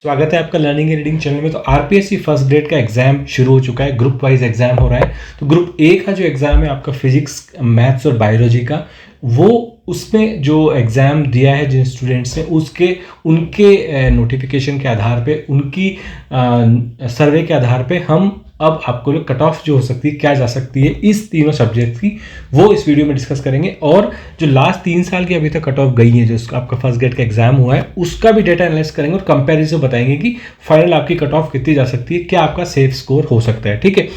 स्वागत है आपका लर्निंग एंड रीडिंग चैनल में। तो आरपीएससी फर्स्ट ग्रेड का एग्जाम शुरू हो चुका है, ग्रुप वाइज एग्जाम हो रहा है। तो ग्रुप ए का जो एग्जाम है आपका फिजिक्स, मैथ्स और बायोलॉजी का, वो उसमें जो एग्ज़ाम दिया है जिन स्टूडेंट्स ने, उनके नोटिफिकेशन के आधार पे, उनकी सर्वे के आधार पे हम अब आपको जो कट ऑफ जो हो सकती है, क्या जा सकती है इस तीनों सब्जेक्ट की, वो इस वीडियो में डिस्कस करेंगे। और जो लास्ट 3 साल की अभी तक कट ऑफ गई है, जो आपका फर्स्ट ग्रेड का एग्जाम हुआ है, उसका भी डेटा एनालाइज करेंगे और कंपैरिजन बताएंगे कि फाइनल आपकी कट ऑफ कितनी जा सकती है, क्या आपका सेफ स्कोर हो सकता है। ठीक है,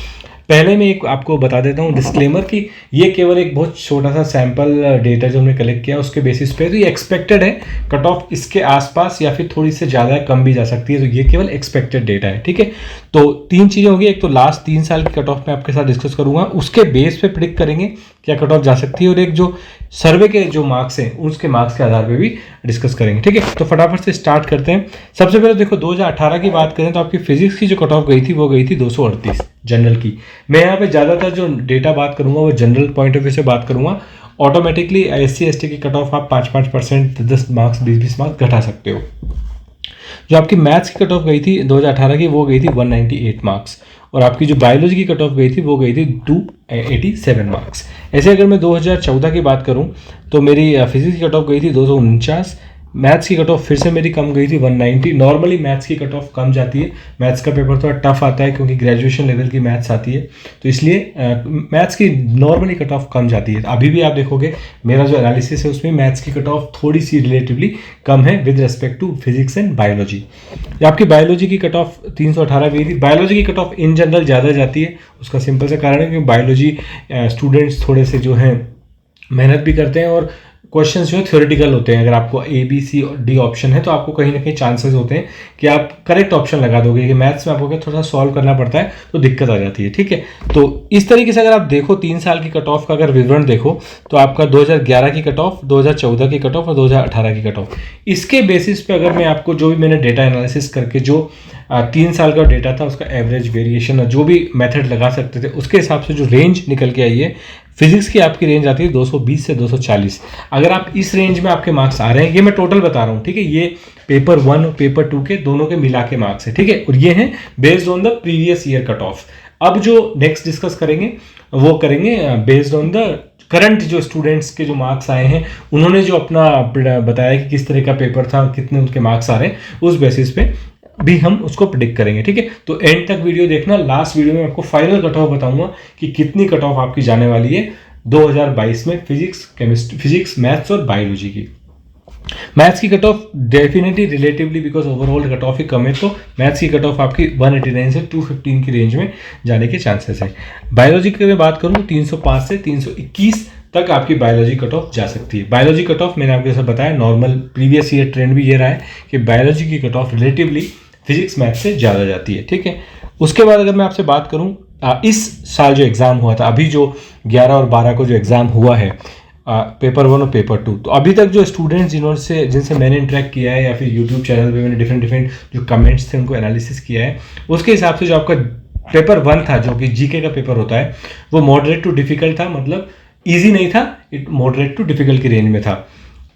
पहले मैं एक आपको बता देता हूँ डिस्क्लेमर कि ये केवल एक बहुत छोटा सा सैंपल डेटा जो हमने कलेक्ट किया उसके बेसिस पे, तो ये एक्सपेक्टेड है। कट ऑफ इसके आसपास या फिर थोड़ी से ज़्यादा कम भी जा सकती है, तो ये केवल एक्सपेक्टेड डेटा है। ठीक है, तो 3 चीज़ें होगी। एक तो लास्ट 3 साल की कट ऑफ मैं आपके साथ डिस्कस करूंगा, उसके बेस पे प्रिडिक्ट करेंगे क्या कट ऑफ जा सकती है, और एक जो सर्वे के जो मार्क्स हैं उसके मार्क्स के आधार पे भी डिस्कस करेंगे। ठीक है, तो फटाफट से स्टार्ट करते हैं। सबसे पहले देखो 2018 की बात करें तो आपकी फिजिक्स की जो कट ऑफ गई थी वो गई थी 238 जनरल की। मैं यहाँ पे ज़्यादातर जो डेटा बात करूंगा वो जनरल पॉइंट ऑफ व्यू से बात करूंगा। ऑटोमेटिकली SC ST की कट ऑफ आप 5% 10 मार्क्स 20 मार्क्स घटा सकते हो। जो आपकी मैथ्स की कट ऑफ गई थी 2018 की, वो गई थी 198 मार्क्स, और आपकी जो बायोलॉजी की कट ऑफ गई थी वो गई थी 287 मार्क्स। ऐसे अगर मैं 2014 की बात करूं तो मेरी फिजिक्स की कट ऑफ गई थी 249, मैथ्स की कट ऑफ फिर से मेरी कम गई थी 190। नॉर्मली मैथ्स की कट ऑफ कम जाती है, मैथ्स का पेपर थोड़ा टफ आता है क्योंकि ग्रेजुएशन लेवल की मैथ्स आती है, तो इसलिए मैथ्स की नॉर्मली कट ऑफ कम जाती है। अभी भी आप देखोगे मेरा जो एनालिसिस है उसमें मैथ्स की कट ऑफ थोड़ी सी रिलेटिवली कम है with respect to physics and biology. आपकी बायोलॉजी की कट ऑफ 318 गई थी। बायोलॉजी की कट ऑफ इन जनरल ज़्यादा जाती है, उसका सिंपल सा कारण है कि बायोलॉजी स्टूडेंट्स थोड़े से जो हैं मेहनत भी करते हैं, और क्वेश्चंस जो है थ्योरेटिकल होते हैं। अगर आपको ABC और D ऑप्शन है तो आपको कहीं ना कहीं चांसेस होते हैं कि आप करेक्ट ऑप्शन लगा दोगे, कि मैथ्स में आपको क्या थोड़ा सा सॉल्व करना पड़ता है तो दिक्कत आ जाती है। ठीक है, तो इस तरीके से अगर आप देखो 3 साल की कट ऑफ का अगर विवरण देखो तो आपका 2011 की कट ऑफ, 2014 की कट ऑफ और 2018 की कट ऑफ, इसके बेसिस पे अगर मैं आपको जो भी मैंने डेटा एनालिसिस करके जो 3 साल का डेटा था उसका एवरेज वेरिएशन जो भी मेथड लगा सकते थे उसके हिसाब से जो रेंज निकल के आई है, फिजिक्स की आपकी रेंज आती है 220 से 240। अगर आप इस रेंज में आपके मार्क्स आ रहे हैं, ये मैं टोटल बता रहा हूँ, ठीक है, ये पेपर 1 और पेपर 2 के दोनों के मिला के मार्क्स है। ठीक है, और ये हैं based on the previous year cut off. अब जो नेक्स्ट डिस्कस करेंगे वो करेंगे बेस्ड ऑन द करंट जो स्टूडेंट्स के जो मार्क्स आए हैं, उन्होंने जो अपना बताया कि किस तरह का पेपर था, कितने उनके मार्क्स आ रहे हैं, उस बेसिस पे भी हम उसको प्रिडिक्ट करेंगे। ठीक है, तो एंड तक वीडियो देखना। लास्ट वीडियो में आपको फाइनल कट ऑफ बताऊंगा कि कितनी कट ऑफ आपकी जाने वाली है 2022 में फिजिक्स, मैथ्स और बायोलॉजी की। मैथ्स की cut off definitely relatively, because overall cut off ही कम है, तो मैथ्स की कट ऑफ आपकी 189 से 215 की रेंज में जाने के चांसेस है। बायोलॉजी की मैं बात करूँ 305 से 321 तक आपकी बायोलॉजी कट ऑफ जा सकती है। बायोलॉजी कट ऑफ मैंने आपके साथ बताया, नॉर्मल प्रीवियस ईयर ट्रेंड भी ये रहा है कि बायोलॉजी की cut of relatively physics math से ज़्यादा जाती है। ठीक है, उसके बाद अगर मैं आपसे बात करूं इस साल जो एग्ज़ाम हुआ था, अभी जो 11 और 12 को जो एग्ज़ाम हुआ है, पेपर 1 और पेपर 2, तो अभी तक जो स्टूडेंट्स जिनसे मैंने इंटरेक्ट किया है या फिर यूट्यूब चैनल पे मैंने डिफरेंट जो कमेंट्स थे उनको एनालिसिस किया है, उसके हिसाब से जो आपका पेपर 1 था जो कि GK का पेपर होता है, वो मॉडरेट टू डिफिकल्ट था, मतलब ईजी नहीं था, मॉडरेट टू डिफिकल्ट की रेंज में था।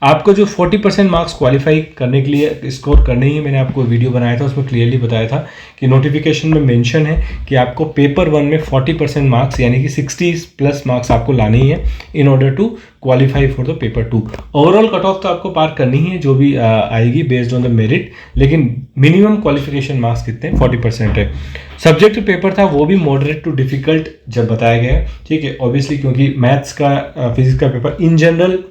आपको जो 40% मार्क्स क्वालिफाई करने के लिए स्कोर करने ही, मैंने आपको वीडियो बनाया था उसमें क्लियरली बताया था कि नोटिफिकेशन में मेंशन है कि आपको पेपर 1 में 40% मार्क्स यानी कि 60+ मार्क्स आपको लाने ही है in order to qualify for the paper 2। Overall cut off तो आपको पार करनी ही है जो भी आएगी बेस्ड ऑन द मेरिट, लेकिन मिनिमम क्वालिफिकेशन मार्क्स कितने 40% है। सब्जेक्ट पेपर था वो भी मॉडरेट टू डिफिकल्ट जब बताया गया है। ठीक है, ऑब्वियसली क्योंकि मैथ्स का फिजिक्स का पेपर इन जनरल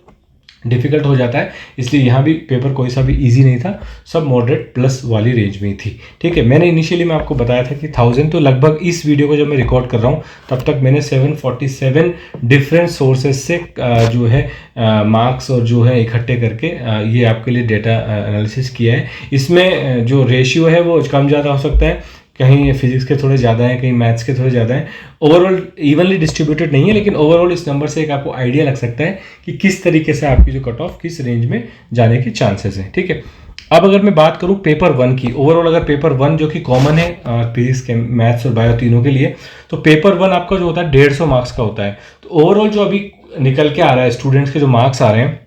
डिफिकल्ट हो जाता है, इसलिए यहाँ भी पेपर कोई सा भी इजी नहीं था, सब मॉडरेट प्लस वाली रेंज में ही थी। ठीक है, मैंने इनिशियली मैं आपको बताया था कि 1000, तो लगभग इस वीडियो को जब मैं रिकॉर्ड कर रहा हूँ तब तक मैंने 747 डिफरेंट सोर्सेज से जो है मार्क्स और जो है इकट्ठे करके ये आपके लिए डेटा एनालिसिस किया है। इसमें जो रेशियो है वो कम ज़्यादा हो सकता है, कहीं फिजिक्स के थोड़े ज़्यादा हैं, कहीं मैथ्स के थोड़े ज़्यादा हैं, ओवरऑल इवनली डिस्ट्रीब्यूटेड नहीं है, लेकिन ओवरऑल इस नंबर से एक आपको आइडिया लग सकता है कि किस तरीके से आपकी जो कट ऑफ किस रेंज में जाने के चांसेस हैं। ठीक है, अब अगर मैं बात करूं पेपर 1 की, ओवरऑल अगर पेपर 1 जो कि कॉमन है फिजिक्स के, मैथ्स और बायो तीनों के लिए, तो पेपर 1 आपका जो होता है 150 मार्क्स का होता है। तो ओवरऑल जो अभी निकल के आ रहा है स्टूडेंट्स के जो मार्क्स आ रहे हैं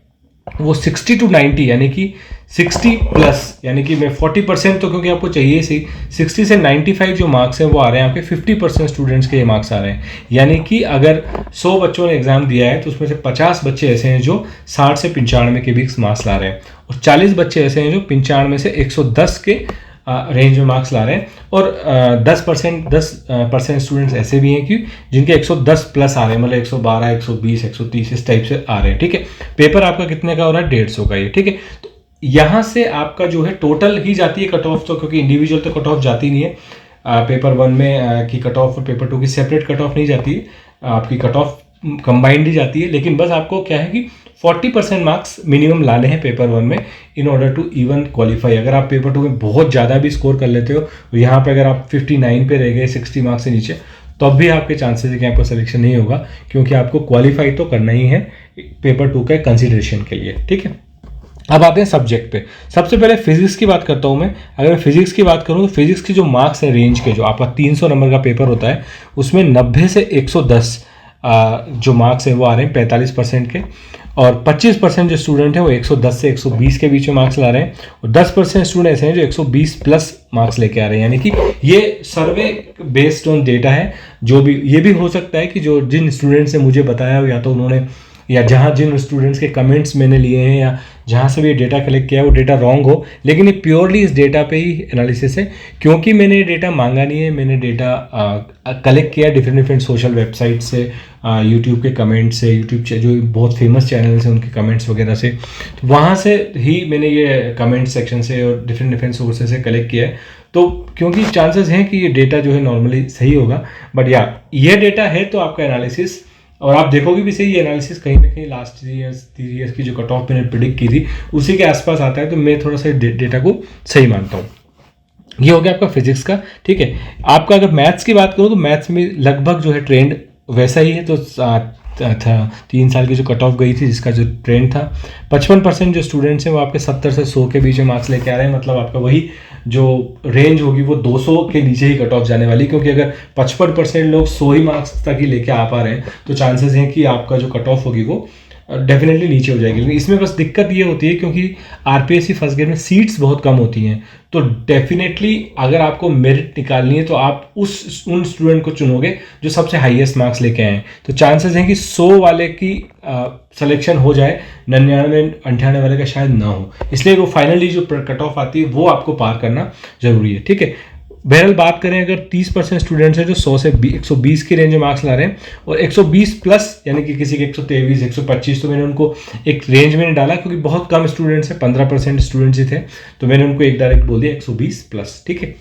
वो 60 to 90 यानी कि 60 प्लस, यानी कि मैं 40% तो क्योंकि आपको चाहिए सी 60 से 95 जो मार्क्स हैं वो आ रहे हैं आपके 50% स्टूडेंट्स के ये मार्क्स आ रहे हैं। यानी कि अगर 100 बच्चों ने एग्जाम दिया है तो उसमें से 50 बच्चे ऐसे हैं जो 60 से 95 के बीच मार्क्स ला रहे हैं, और 40 बच्चे ऐसे हैं जो 95 से 110 के रेंज में मार्क्स ला रहे हैं, और 10% स्टूडेंट्स ऐसे भी हैं कि जिनके 110 प्लस आ रहे हैं, मतलब 112, 120, 130 इस टाइप से आ रहे हैं। ठीक है, पेपर आपका कितने का हो रहा है? 150 का ये। ठीक है, तो यहाँ से आपका जो है टोटल ही जाती है कट ऑफ, तो क्योंकि इंडिविजुअल तो कट ऑफ जाती नहीं है, पेपर 1 में की कट ऑफ और पेपर 2 की सेपरेट कट ऑफ नहीं जाती है, आपकी कट ऑफ कंबाइंड ही जाती है। लेकिन बस आपको क्या है कि 40% मार्क्स मिनिमम लाने हैं पेपर 1 में in order to even qualify. अगर आप पेपर 2 में बहुत ज़्यादा भी स्कोर कर लेते हो, तो यहाँ पे अगर आप 59 पे रह गए 60 मार्क्स से नीचे, तो अब भी आपके चांसेस है कि आपका सिलेक्शन नहीं होगा, क्योंकि आपको क्वालिफाई तो करना ही है पेपर 2 के कंसिडरेशन के लिए। ठीक है, अब आते हैं सब्जेक्ट पे। सबसे पहले फिजिक्स की बात करता हूँ मैं। अगर मैं फिजिक्स की बात करूँ तो फिजिक्स की जो मार्क्स है रेंज के, जो आपका 300 नंबर का पेपर होता है, उसमें 90 से 110 जो मार्क्स है वो आ रहे हैं 45% के, और 25% जो स्टूडेंट है वो 110 से 120 के बीच में मार्क्स ला रहे हैं, और 10% स्टूडेंट ऐसे हैं जो 120 प्लस मार्क्स लेके आ रहे हैं। यानी कि ये सर्वे बेस्ड ऑन डेटा है। जो भी ये भी हो सकता है कि जो जिन स्टूडेंट्स ने मुझे बताया हो, या तो उन्होंने, या जहाँ जिन स्टूडेंट्स के कमेंट्स मैंने लिए हैं, या जहाँ से भी ये डेटा कलेक्ट किया है वो डेटा रॉन्ग हो, लेकिन ये प्योरली इस डेटा पे ही एनालिसिस है, क्योंकि मैंने ये डेटा मांगा नहीं है। मैंने डेटा कलेक्ट किया डिफरेंट सोशल वेबसाइट से, यूट्यूब के कमेंट से, यूट्यूब जो बहुत फेमस चैनल्स हैं उनके कमेंट्स वगैरह से, तो वहाँ से ही मैंने ये कमेंट सेक्शन से और डिफरेंट सोर्सेज से कलेक्ट किया है। तो क्योंकि चांसेस हैं कि ये डेटा जो है नॉर्मली सही होगा, बट या ये डेटा है तो आपका एनालिसिस, और आप देखोगे भी सही, ये एनालिसिस कहीं ना कहीं लास्ट 3 ईयर्स की जो कट ऑफ मैंने प्रिडिक्ट की थी उसी के आसपास आता है, तो मैं थोड़ा सा डेटा को सही मानता हूँ। ये हो गया आपका फिजिक्स का। ठीक है, आपका अगर मैथ्स की बात करूँ तो मैथ्स में लगभग जो है ट्रेंड वैसा ही है। तो था 3 साल की जो कट ऑफ गई थी, जिसका जो ट्रेंड था 55% जो स्टूडेंट्स हैं वो आपके 70 से 100 के बीच में मार्क्स लेके आ रहे हैं। मतलब आपका वही जो रेंज होगी वो 200 के नीचे ही कट ऑफ जाने वाली, क्योंकि अगर 55% लोग 100 ही मार्क्स तक ही लेके आ पा रहे हैं तो चांसेस हैं कि आपका जो कट ऑफ होगी वो डेफिनेटली नीचे हो जाएगी। लेकिन इसमें बस दिक्कत ये होती है क्योंकि आरपीएससी फर्स्ट ग्रेड में सीट्स बहुत कम होती हैं, तो डेफिनेटली अगर आपको मेरिट निकालनी है तो आप उन स्टूडेंट को चुनोगे जो सबसे हाईएस्ट मार्क्स लेके आए हैं। तो चांसेस हैं कि 100 वाले की सिलेक्शन हो जाए, 99-98 वाले का शायद ना हो। इसलिए वो फाइनली जो कट ऑफ आती है वो आपको पार करना जरूरी है। ठीक है, बहरहाल बात करें अगर 30% स्टूडेंट्स हैं जो 100 से 120 की रेंज में मार्क्स ला रहे हैं, और 120 प्लस यानी कि किसी के 123, 125, तो मैंने उनको एक रेंज में नहीं डाला क्योंकि बहुत कम स्टूडेंट्स हैं, 15% स्टूडेंट्स ही थे, तो मैंने उनको एक डायरेक्ट बोल दिया 120 प्लस। ठीक है,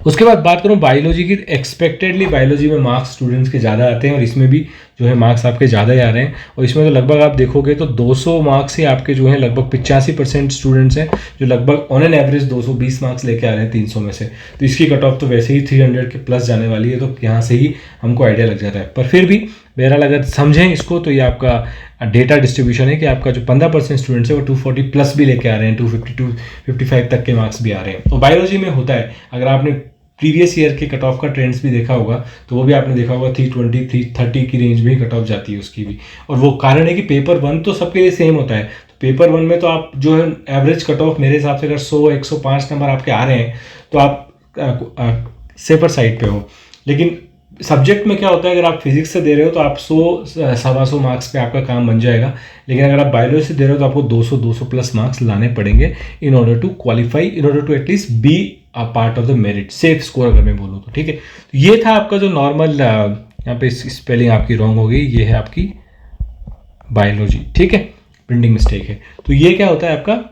उसके बाद बात करूं बायोलॉजी की, एक्सपेक्टेडली बायोलॉजी में मार्क्स स्टूडेंट्स के ज़्यादा आते हैं, और इसमें भी जो है मार्क्स आपके ज़्यादा ही आ रहे हैं, और इसमें तो लगभग आप देखोगे तो 200 मार्क्स ही आपके जो हैं लगभग 85% स्टूडेंट्स हैं जो लगभग ऑन एन एवरेज 220 मार्क्स लेके आ रहे हैं 300 में से। तो इसकी कट ऑफ तो वैसे ही 300 के प्लस जाने वाली है, तो यहाँ से ही हमको आइडिया लग जाता है। पर फिर भी बहरहाल अगर समझें इसको तो ये आपका डेटा डिस्ट्रीब्यूशन है कि आपका जो 15% स्टूडेंट्स है वो 240 प्लस भी लेके आ रहे हैं, 250, 255 तक के मार्क्स भी आ रहे हैं। तो बायोलॉजी में होता है, अगर आपने प्रीवियस ईयर के कट ऑफ का ट्रेंड्स भी देखा होगा तो वो भी आपने देखा होगा 320, 330 की रेंज में ही कट ऑफ जाती है उसकी भी। और वो कारण है कि पेपर 1 तो सबके लिए सेम होता है, तो पेपर 1 में तो आप जो है एवरेज कट ऑफ मेरे हिसाब से अगर 100-105 नंबर आपके आ रहे हैं तो आप सेफर साइड पे हो। लेकिन सब्जेक्ट में क्या होता है, अगर आप फिजिक्स से दे रहे हो तो आप 100-125 मार्क्स पे आपका काम बन जाएगा, लेकिन अगर आप बायोलॉजी से दे रहे हो तो आपको 200 प्लस मार्क्स लाने पड़ेंगे in order to qualify, in order to at least be a part of the merit, safe score अगर मैं बोलूँ तो। ठीक है, तो ये था आपका जो नॉर्मल, यहाँ पे स्पेलिंग आपकी रॉन्ग हो गई, ये है आपकी बायोलॉजी। ठीक है, प्रिंटिंग मिस्टेक है। तो ये क्या होता है आपका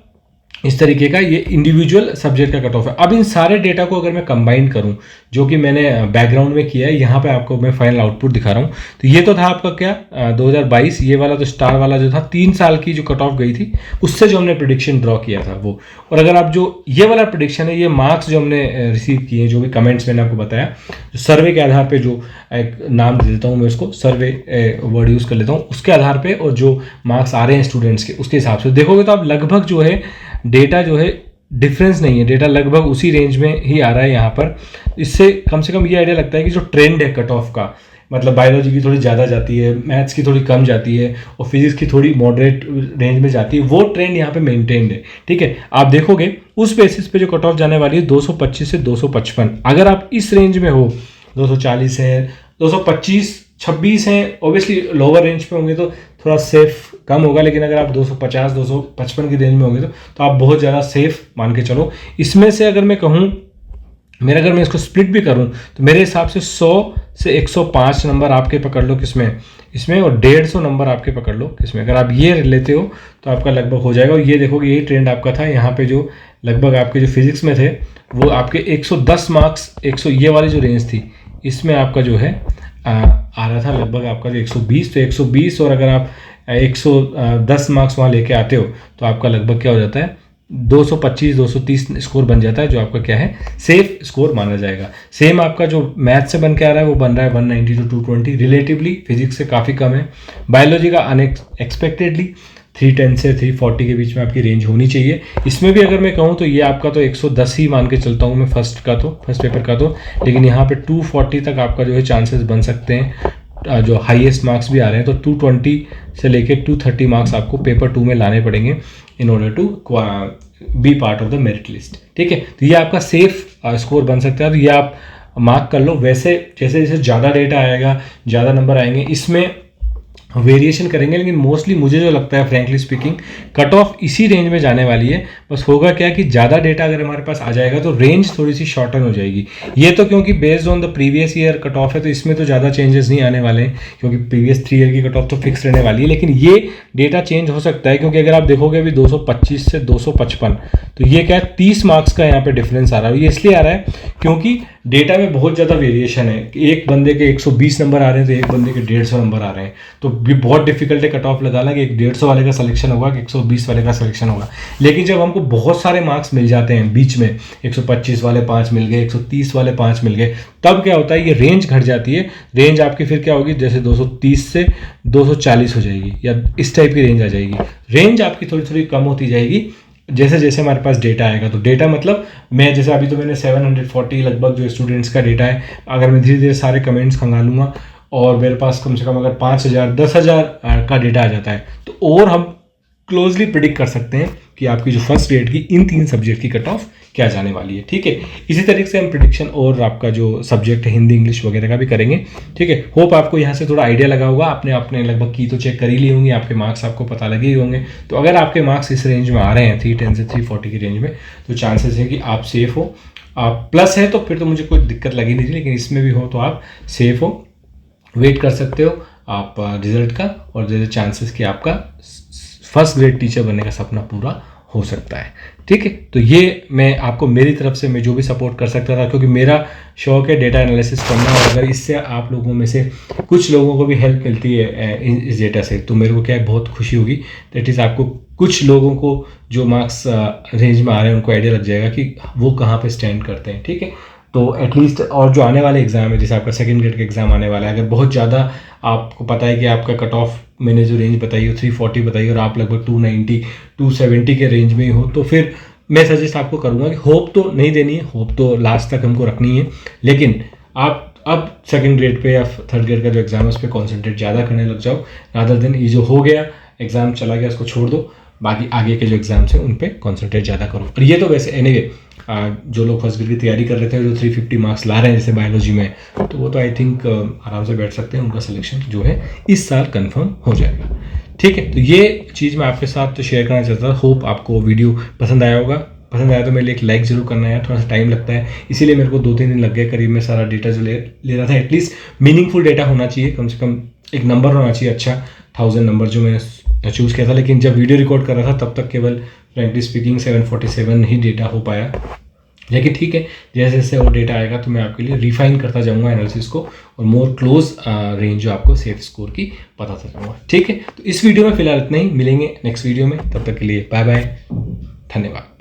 इस तरीके का, ये इंडिविजुअल सब्जेक्ट का कट ऑफ है। अब इन सारे डेटा को अगर मैं कंबाइन करूं, जो कि मैंने बैकग्राउंड में किया है, यहाँ पे आपको मैं फाइनल आउटपुट दिखा रहा हूँ। तो ये तो था आपका क्या 2022, ये वाला जो स्टार वाला जो था 3 साल की जो कट ऑफ गई थी उससे जो हमने प्रिडिक्शन ड्रॉ किया था वो। और अगर आप जो ये वाला प्रिडिक्शन है, ये मार्क्स जो हमने रिसीव किए हैं, जो भी कमेंट्स मैंने आपको बताया, जो सर्वे के आधार पर, जो एक नाम दे देता हूँ मैं उसको, सर्वे वर्ड यूज़ कर लेता हूँ, उसके आधार पर और जो मार्क्स आ रहे हैं स्टूडेंट्स के उसके हिसाब से देखोगे तो आप लगभग जो है डेटा जो है डिफरेंस नहीं है, डेटा लगभग उसी रेंज में ही आ रहा है यहाँ पर। इससे कम से कम ये आइडिया लगता है कि जो ट्रेंड है कट ऑफ का, मतलब बायोलॉजी की थोड़ी ज़्यादा जाती है, मैथ्स की थोड़ी कम जाती है और फिजिक्स की थोड़ी मॉडरेट रेंज में जाती है, वो ट्रेंड यहाँ पे मेंटेन्ड है। ठीक है, आप देखोगे उस बेसिस पे जो कट ऑफ जाने वाली है 225 से 255। अगर आप इस रेंज में हो, 240 है, 225 26 हैं, ऑब्वियसली लोअर रेंज पे होंगे तो थोड़ा सेफ कम होगा, लेकिन अगर आप 250 255 की रेंज में होंगे तो आप बहुत ज़्यादा सेफ मान के चलो। इसमें से अगर मैं कहूँ, अगर मैं इसको स्प्लिट भी करूं तो मेरे हिसाब से 100 से 105 नंबर आपके पकड़ लो इसमें और 150 नंबर आपके पकड़ लो किसमें। अगर आप ये लेते हो तो आपका लगभग हो जाएगा। और ये देखोगे यही ट्रेंड आपका था यहाँ पे, जो लगभग आपके जो फिजिक्स में थे वो आपके 110 मार्क्स, 100 ये वाली जो रेंज थी इसमें आपका जो है आ रहा था लगभग आपका जो 120, तो 120 और अगर आप 110 मार्क्स वहाँ लेके आते हो तो आपका लगभग क्या हो जाता है, 225 230 स्कोर बन जाता है, जो आपका क्या है सेफ स्कोर माना जाएगा। सेम आपका जो मैथ से बन के आ रहा है वो बन रहा है 190 to 220, रिलेटिवली फिजिक्स से काफ़ी कम है। बायोलॉजी का अनएक्सपेक्टेडली 310 से 340 के बीच में आपकी रेंज होनी चाहिए। इसमें भी अगर मैं कहूँ तो ये आपका तो 110 ही मान के चलता हूँ मैं फर्स्ट पेपर का तो, लेकिन यहाँ पे 240 तक आपका जो है चांसेस बन सकते हैं। जो हाईएस्ट मार्क्स भी आ रहे हैं तो 220 से लेके 230 मार्क्स आपको पेपर 2 में लाने पड़ेंगे in order to be part of the merit list. ठीक है, तो ये आपका सेफ स्कोर बन सकता है, तो ये आप मार्क कर लो। वैसे जैसे जैसे ज़्यादा डेटा आएगा, ज़्यादा नंबर आएंगे, इसमें वेरिएशन करेंगे, लेकिन मोस्टली मुझे जो लगता है फ्रैंकली स्पीकिंग कट ऑफ इसी रेंज में जाने वाली है। बस होगा क्या कि ज़्यादा डेटा अगर हमारे पास आ जाएगा तो रेंज थोड़ी सी शॉर्टन हो जाएगी। ये तो क्योंकि based on the previous year cut off है तो इसमें तो ज़्यादा चेंजेस नहीं आने वाले हैं, क्योंकि प्रीवियस 3 ईयर की कट ऑफ तो फिक्स रहने वाली है। लेकिन ये डेटा चेंज हो सकता है, क्योंकि अगर आप देखोगे अभी 225 से 255 तो ये क्या है 30 मार्क्स का यहाँ पे डिफरेंस आ रहा है। ये इसलिए आ रहा है क्योंकि डेटा में बहुत ज़्यादा वेरिएशन है। एक बंदे के 120 नंबर आ रहे हैं तो एक बंदे के 150 नंबर आ रहे हैं, तो भी बहुत डिफिकल्ट है कट ऑफ लगाना कि 150 वाले का सिलेक्शन होगा कि 120 वाले का सिलेक्शन होगा। लेकिन जब हमको बहुत सारे मार्क्स मिल जाते हैं बीच में, 125 वाले 5 मिल गए, 130 वाले 5 मिल गए, तब क्या होता है ये रेंज घट जाती है। रेंज आपकी फिर क्या होगी, जैसे 230 से 240 हो जाएगी या इस टाइप की रेंज आ जाएगी। रेंज आपकी थोड़ी थोड़ी कम होती जाएगी जैसे जैसे हमारे पास डेटा आएगा। तो डेटा मतलब मैं जैसे अभी तो मैंने 740 लगभग जो स्टूडेंट्स का डेटा है, अगर मैं धीरे धीरे सारे कमेंट्स खंगालूंगा और मेरे पास कम से कम अगर 5000 10,000 का डेटा आ जाता है तो और हम क्लोजली प्रिडिक्ट कर सकते हैं कि आपकी जो फर्स्ट ग्रेड की इन 3 सब्जेक्ट की कट ऑफ क्या जाने वाली है। ठीक है, इसी तरीके से हम प्रिडिक्शन और आपका जो सब्जेक्ट है हिंदी इंग्लिश वगैरह का भी करेंगे। ठीक है, होप आपको यहाँ से थोड़ा आइडिया लगा होगा। आपने लगभग की तो चेक कर ही ली होंगी, आपके मार्क्स आपको पता लगे ही होंगे। तो अगर आपके मार्क्स इस रेंज में आ रहे हैं 310 से 340 की रेंज में, तो चांसेस है कि आप सेफ हो। आप प्लस है तो फिर तो मुझे कोई दिक्कत लगी नहीं थी, लेकिन इसमें भी हो तो आप सेफ हो, वेट कर सकते हो आप रिजल्ट का, और जैसे चांसेस कि आपका फर्स्ट ग्रेड टीचर बनने का सपना पूरा हो सकता है। ठीक है, तो ये मैं आपको मेरी तरफ से मैं जो भी सपोर्ट कर सकता था, क्योंकि मेरा शौक है डेटा एनालिसिस करना, और अगर इससे आप लोगों में से कुछ लोगों को भी हेल्प मिलती है इस डेटा से, तो मेरे को क्या है बहुत खुशी होगी। दैट इज़ आपको कुछ लोगों को जो मार्क्स रेंज में आ रहे हैं उनको आइडिया लग जाएगा कि वो कहाँ पे स्टैंड करते हैं। ठीक है, तो एटलीस्ट और जो आने वाले एग्जाम है, जैसे आपका सेकंड ग्रेड का एग्जाम आने वाला है, अगर बहुत ज़्यादा आपको पता है कि आपका कट ऑफ मैंने जो रेंज बताई हो 340 बताई और आप लगभग 290 270 के रेंज में ही हो, तो फिर मैं सजेस्ट आपको करूँगा कि होप तो नहीं देनी है, होप तो लास्ट तक हमको रखनी है, लेकिन आप अब सेकंड ग्रेड पे या थर्ड ग्रेड का जो एग्जाम है उस पर कॉन्सेंट्रेट ज़्यादा करने लग जाओ, रादर देन ये जो हो गया एग्जाम चला गया उसको छोड़ दो, बाकी आगे के जो एग्जाम्स हैं उन पर कॉन्सेंट्रेट ज़्यादा करो। और ये तो वैसे एनीवे जो लोग फर्स्ट ग्रेड की तैयारी कर रहे थे जो 350 मार्क्स ला रहे हैं जैसे बायोलॉजी में, तो वो तो आई थिंक आराम से बैठ सकते हैं, उनका सिलेक्शन जो है इस साल कंफर्म हो जाएगा। ठीक है, तो ये चीज़ मैं आपके साथ शेयर करना चाहता था। होप आपको वीडियो पसंद आया होगा। पसंद आया तो मेरे लिए एक लाइक जरूर करना है, थोड़ा सा टाइम लगता है इसीलिए मेरे को 2-3 दिन लग गए करीब में सारा डेटा जो ले रहा था। एटलीस्ट मीनिंगफुल डेटा होना चाहिए, कम से कम एक नंबर होना चाहिए अच्छा, 1000 नंबर जो मैंने चूज़ किया था। लेकिन जब वीडियो रिकॉर्ड कर रहा था तब तक केवल फ्रैंकली स्पीकिंग 747 ही डेटा हो पाया। लेकिन ठीक है, जैसे जैसे और डेटा आएगा तो मैं आपके लिए रिफाइन करता जाऊंगा एनालिसिस को, और मोर क्लोज रेंज जो आपको सेफ स्कोर की बताता जाऊंगा। ठीक है, तो इस वीडियो में फिलहाल इतना ही, मिलेंगे नेक्स्ट वीडियो में, तब तक के लिए बाय बाय, धन्यवाद।